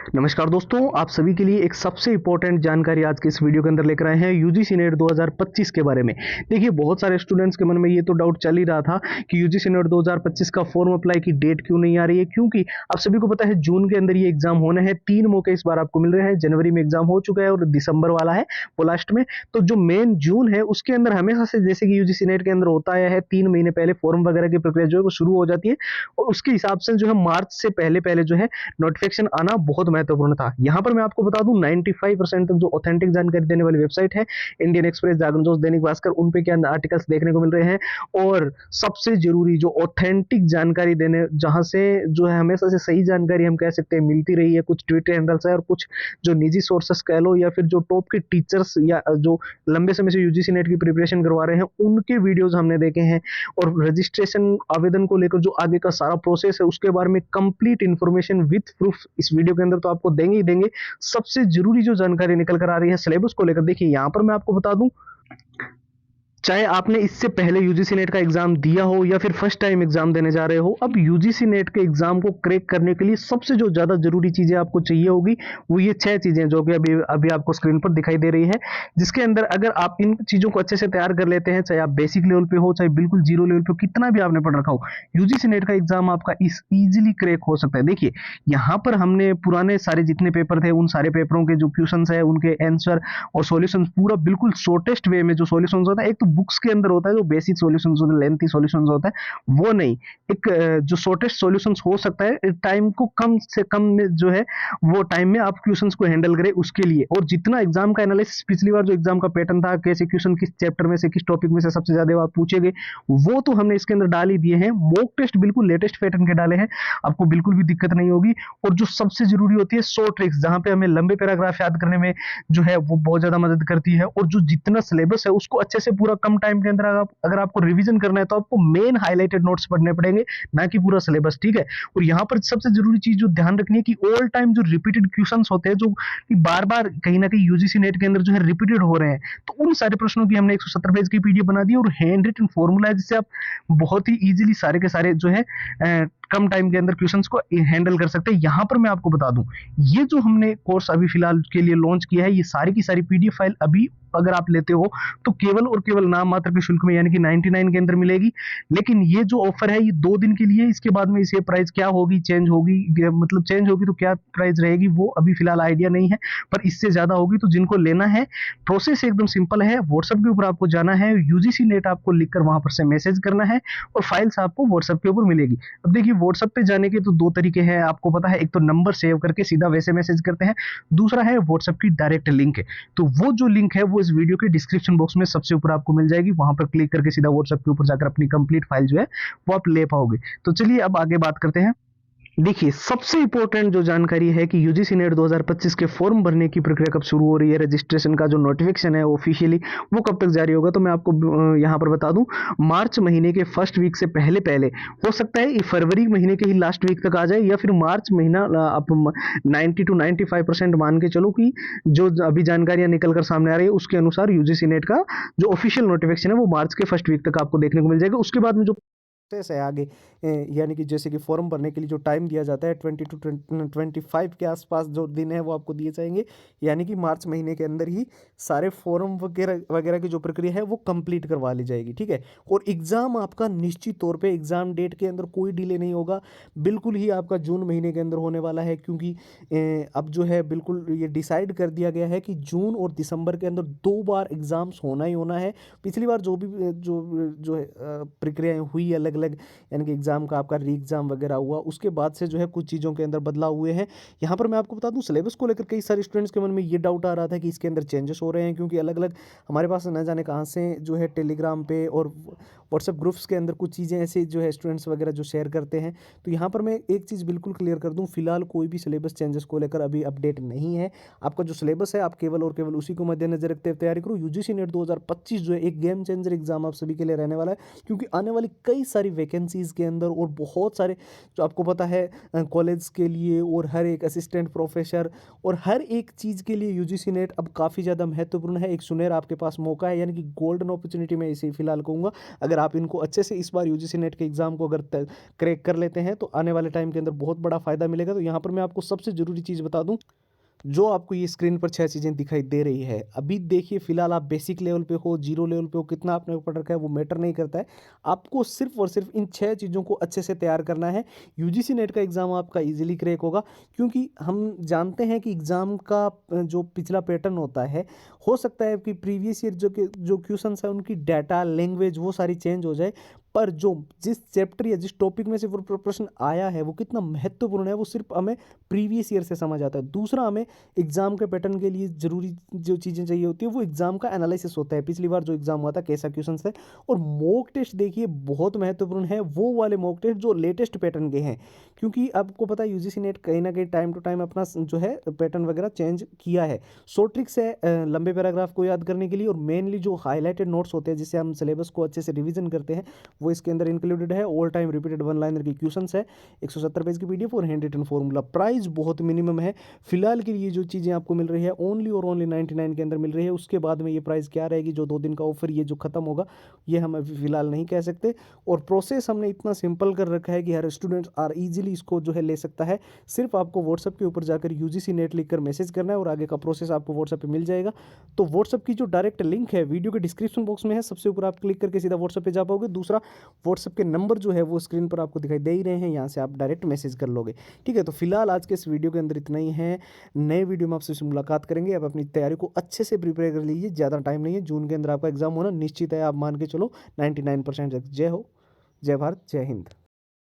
नमस्कार दोस्तों, आप सभी के लिए एक सबसे इंपॉर्टेंट जानकारी आज के इस वीडियो के अंदर लेकर आए हैं यूजीसी नेट 2025 के बारे में। देखिए, बहुत सारे स्टूडेंट्स के मन में ये तो डाउट चल ही रहा था कि यूजीसी नेट 2025 का फॉर्म अप्लाई की डेट क्यों नहीं आ रही है, क्योंकि आप सभी को पता है जून के अंदर ये एग्जाम होना है। 3 मौके इस बार आपको मिल रहे हैं। जनवरी में एग्जाम हो चुका है और दिसंबर वाला है वो लास्ट में। तो जो मेन जून है उसके अंदर हमेशा से जैसे कि यूजीसी नेट के अंदर होता आया है, 3 महीने पहले फॉर्म वगैरह की प्रक्रिया जो है वो शुरू हो जाती है और उसके हिसाब से जो है मार्च से पहले पहले जो है नोटिफिकेशन आना बहुत महत्वपूर्ण था। यहाँ पर मैं आपको बता दूं 95% तक जो ऑथेंटिक जानकारी देने वाली वेबसाइट है, इंडियन एक्सप्रेस, जागरण जोश, दैनिक भास्कर, उन पे क्या आर्टिकल्स देखने को मिल रहे हैं। और सबसे जरूरी जो ऑथेंटिक जानकारी देने, जहां से जो है हमेशा से सही जानकारी हम कह सकते हैं मिलती रही है, कुछ ट्विटर हैंडल्स है और कुछ जो निजी सोर्सेस कह लो या फिर जो टॉप के टीचर्स या जो लंबे समय से यूजीसी नेट की प्रिपरेशन करवा रहे हैं उनके वीडियोज हमने देखे हैं। और रजिस्ट्रेशन आवेदन को लेकर जो आगे का सारा प्रोसेस है उसके बारे में कंप्लीट इंफॉर्मेशन विथ प्रूफ इस वीडियो के अंदर तो आपको देंगे ही देंगे। सबसे जरूरी जो जानकारी निकल कर आ रही है सिलेबस को लेकर, देखिए यहां पर मैं आपको बता दूं, चाहे आपने इससे पहले यूजीसी नेट का एग्जाम दिया हो या फिर फर्स्ट टाइम एग्जाम देने जा रहे हो, अब यूजीसी नेट के एग्जाम को क्रैक करने के लिए सबसे जो ज्यादा जरूरी चीजें आपको चाहिए होगी वो ये 6 चीजें जो कि अभी अभी आपको स्क्रीन पर दिखाई दे रही है। जिसके अंदर अगर आप इन चीजों को अच्छे से तैयार कर लेते हैं, चाहे आप बेसिक लेवल पे हो चाहे बिल्कुल जीरो लेवल पे, कितना भी आपने पढ़ रखा हो, यूजीसी नेट का एग्जाम आपका इस इजिली क्रैक हो सकता है। देखिए, यहाँ पर हमने पुराने सारे जितने पेपर थे उन सारे पेपरों के जो क्वेश्चन है उनके आंसर और सॉल्यूशंस पूरा बिल्कुल शॉर्टेस्ट वे में जो सॉल्यूशंस होता है, एक तो बुक्स के अंदर होता है जो बेसिक सॉल्यूशंस होता है, लेंथी सॉल्यूशंस होता है, वो नहीं, एक जो शॉर्टेस्ट सॉल्यूशंस हो सकता है, टाइम को कम से कम में जो है वो टाइम में आप क्वेश्चंस को हैंडल करें उसके लिए। और जितना एग्जाम का एनालिसिस पिछली बार जो एग्जाम का पैटर्न था, कैसे क्वेश्चन किस चैप्टर में से किस टॉपिक में से सबसे ज्यादा आप पूछेंगे, वो तो हमने इसके अंदर डाल ही दिए हैं। मॉक टेस्ट बिल्कुल लेटेस्ट पैटर्न के डाले हैं, आपको बिल्कुल भी दिक्कत नहीं होगी। और जो सबसे जरूरी होती है शॉर्ट ट्रिक्स, जहां पे हमें लंबे पैराग्राफ याद करने में जो है वो बहुत ज्यादा मदद करती है। और जो जितना सिलेबस है उसको अच्छे से पूरा कम टाइम के अंदर अगर आपको रिवीजन करना है तो आपको मेन हाईलाइटेड नोट्स पढ़ने पड़ेंगे, ना कि पूरा सिलेबस, ठीक है। और यहाँ पर सबसे जरूरी चीज जो ध्यान रखनी है कि ऑल टाइम जो रिपीटेड क्वेश्चंस होते हैं, जो बार बार कहीं ना कहीं यूजीसी नेट के अंदर जो है रिपीटेड हो रहे हैं, तो उन सारे प्रश्नों की हमने 170 पेज की पीडीएफ बना दी और हैंड रिटन फॉर्मूला है जिससे आप बहुत ही इजीली सारे के सारे जो है कम टाइम के अंदर क्वेश्चंस को हैंडल कर सकते हैं। यहाँ पर मैं आपको बता दूं, ये जो हमने कोर्स अभी फिलहाल के लिए लॉन्च किया है, ये सारी की सारी पीडीएफ फाइल अभी अगर आप लेते हो तो केवल और केवल नाम मात्र के शुल्क में यानी कि 99 के अंदर मिलेगी। लेकिन ये जो ऑफर है ये 2 दिन के लिए, इसके बाद में इसे प्राइस क्या होगी, चेंज होगी, मतलब चेंज होगी तो क्या प्राइस रहेगी वो अभी फिलहाल आइडिया नहीं है, पर इससे ज्यादा होगी। तो जिनको लेना है, प्रोसेस एकदम सिंपल है। व्हाट्सएप के ऊपर आपको जाना है, यूजीसी नेट आपको लिखकर वहां पर से मैसेज करना है और फाइल्स आपको व्हाट्सएप के ऊपर मिलेगी। अब देखिए, व्हाट्सएप पे जाने के तो 2 तरीके हैं, आपको पता है। एक तो नंबर सेव करके सीधा वैसे मैसेज करते हैं, दूसरा है व्हाट्सएप की डायरेक्ट लिंक है। तो वो जो लिंक है वो इस वीडियो के डिस्क्रिप्शन बॉक्स में सबसे ऊपर आपको मिल जाएगी, वहां पर क्लिक करके सीधा व्हाट्सएप के ऊपर जाकर अपनी कंप्लीट फाइल जो है वो आप ले पाओगे। तो चलिए अब आगे बात करते हैं। देखिए, सबसे इंपॉर्टेंट जो जानकारी है कि यूजीसी नेट 2025 के फॉर्म भरने की प्रक्रिया कब शुरू हो रही है, रजिस्ट्रेशन का जो नोटिफिकेशन है ऑफिशियली वो कब तक जारी होगा। तो मैं आपको यहाँ पर बता दूं, मार्च महीने के फर्स्ट वीक से पहले पहले हो सकता है फरवरी महीने के ही लास्ट वीक तक आ जाए, या फिर मार्च महीना आप 90 to 95% मान के चलो कि जो अभी जानकारियां निकल कर सामने आ रही है उसके अनुसार यूजीसी नेट का जो ऑफिशियल नोटिफिकेशन है वो मार्च के फर्स्ट वीक तक आपको देखने को मिल जाएगा। उसके बाद में जो प्रोसेस है आगे, यानी कि जैसे कि फॉर्म भरने के लिए जो टाइम दिया जाता है 20 to 25 के आसपास जो दिन है वो आपको दिए जाएंगे, यानी कि मार्च महीने के अंदर ही सारे फॉर्म वगैरह वगैरह की जो प्रक्रिया है वो कंप्लीट करवा ली जाएगी, ठीक है। और एग्ज़ाम आपका निश्चित तौर पे एग्ज़ाम डेट के अंदर कोई डिले नहीं होगा, बिल्कुल ही आपका जून महीने के अंदर होने वाला है। क्योंकि अब जो है बिल्कुल ये डिसाइड कर दिया गया है कि जून और दिसंबर के अंदर 2 बार एग्ज़ाम्स होना ही होना है। पिछली बार जो भी जो है प्रक्रियाएँ हुई अलग अलग, यानी कि एग्जाम का आपका री एग्जाम वगैरह हुआ, उसके बाद से जो है कुछ चीज़ों के अंदर बदलाव हुए हैं। यहाँ पर मैं आपको बता दूं, सिलेबस को लेकर कई सारे स्टूडेंट्स के मन में ये डाउट आ रहा था कि इसके अंदर चेंजेस हो रहे हैं, क्योंकि अलग अलग हमारे पास न जाने कहाँ से जो है टेलीग्राम पे और व्हाट्सएप ग्रुप्स के अंदर कुछ चीज़ें ऐसे जो है स्टूडेंट्स वगैरह जो शेयर करते हैं। तो यहाँ पर मैं एक चीज़ बिल्कुल क्लियर कर दूँ, फिलहाल कोई भी सिलेबस चेंजेस को लेकर अभी अपडेट नहीं है। आपका जो सिलेबस है आप केवल और केवल उसी को मद्देनजर रखते हुए तैयारी करो। यूजीसी नेट 2025 जो है एक गेम चेंजर एग्जाम आप सभी के लिए रहने वाला है, क्योंकि आने वाली कई सारी वैकेंसीज़ के अंदर और बहुत सारे जो आपको पता है कॉलेज के लिए और हर एक असिस्टेंट प्रोफेसर और हर एक चीज़ के लिए यूजीसी नेट अब काफ़ी ज़्यादा महत्वपूर्ण है। एक सुनहरा आपके पास मौका है, यानी कि गोल्डन अपॉर्चुनिटी मैं इसे फिलहाल कहूँगा। अगर आप इनको अच्छे से इस बार यूजीसी नेट के एग्ज़ाम को अगर क्रैक कर लेते हैं तो आने वाले टाइम के अंदर बहुत बड़ा फ़ायदा मिलेगा। तो यहाँ पर मैं आपको सबसे ज़रूरी चीज़ बता दूँ, जो आपको ये स्क्रीन पर 6 चीज़ें दिखाई दे रही है, अभी देखिए फ़िलहाल आप बेसिक लेवल पे हो, ज़ीरो लेवल पे हो, कितना आपने पढ़ रखा है वो मैटर नहीं करता है। आपको सिर्फ़ और सिर्फ़ इन 6 चीज़ों को अच्छे से तैयार करना है। यूजीसी नेट का एग्ज़ाम आपका ईज़िली क्रैक होगा, क्योंकि हम जानते हैं कि एग्ज़ाम का जो पिछला पैटर्न होता है, हो सकता है कि प्रीवियस ईयर जो क्वेश्चंस हैं उनकी डाटा, लैंग्वेज वो सारी चेंज हो जाए, पर जो जिस चैप्टर या जिस टॉपिक में से वो प्रश्न आया है वो कितना महत्वपूर्ण है वो सिर्फ़ हमें प्रीवियस ईयर से समझ आता है। दूसरा, हमें एग्ज़ाम के पैटर्न के लिए ज़रूरी जो चीज़ें चाहिए होती है वो एग्ज़ाम का एनालिसिस होता है, पिछली बार जो एग्ज़ाम हुआ था कैसा क्वेश्चन है। और मॉक टेस्ट देखिए बहुत महत्वपूर्ण है, वो वाले मॉक टेस्ट जो लेटेस्ट पैटर्न के हैं, क्योंकि आपको पता है यूजीसी नेट कहीं ना कहीं टाइम टू टाइम अपना जो है पैटर्न वगैरह चेंज किया है। सो ट्रिक्स है लंबे पैराग्राफ को याद करने के लिए, और मेनली जो हाईलाइटेड नोट्स होते हैं जिससे हम सिलेबस को अच्छे से रिवीजन करते हैं वो इसके अंदर इंक्लूडेड है। All time repeated one liner की क्वेश्चंस है, 170 पेज की पीडीएफ और हैंड रिटन फॉर्मूला। प्राइस बहुत मिनिमम है फिलहाल के लिए, जो चीज़ें आपको मिल रही है ओनली और ओनली 99 के अंदर मिल रही है। उसके बाद में ये प्राइस क्या रहेगी, जो 2 दिन का ऑफर ये जो खत्म होगा, ये हम अभी फिलहाल नहीं कह सकते। और प्रोसेस हमने इतना सिंपल कर रखा है कि हर स्टूडेंट आर इजीली इसको जो है ले सकता है। सिर्फ आपको व्हाट्सएप के ऊपर जाकर यूजीसी नेट लिखकर मैसेज करना है और आगे का प्रोसेस आपको व्हाट्सएप पे मिल जाएगा। तो व्हाट्सएप की जो डायरेक्ट लिंक है वीडियो के डिस्क्रिप्शन बॉक्स में है, सबसे ऊपर आप क्लिक करके सीधा व्हाट्सएप पे जा पाओगे। दूसरा, व्हाट्सएप के नंबर जो है वो स्क्रीन पर आपको दिखाई दे ही रहे हैं, यहाँ से आप डायरेक्ट मैसेज कर लोगे। ठीक है, तो फिलहाल आज के इस वीडियो के अंदर इतना ही है। नए वीडियो में आपसे मुलाकात करेंगे। आप अपनी तैयारी को अच्छे से प्रिपेयर कर लीजिए, ज़्यादा टाइम नहीं है, जून के अंदर आपका एग्जाम होना निश्चित है, आप मान के चलो 99%। जय हो, जय भारत, जय हिंद।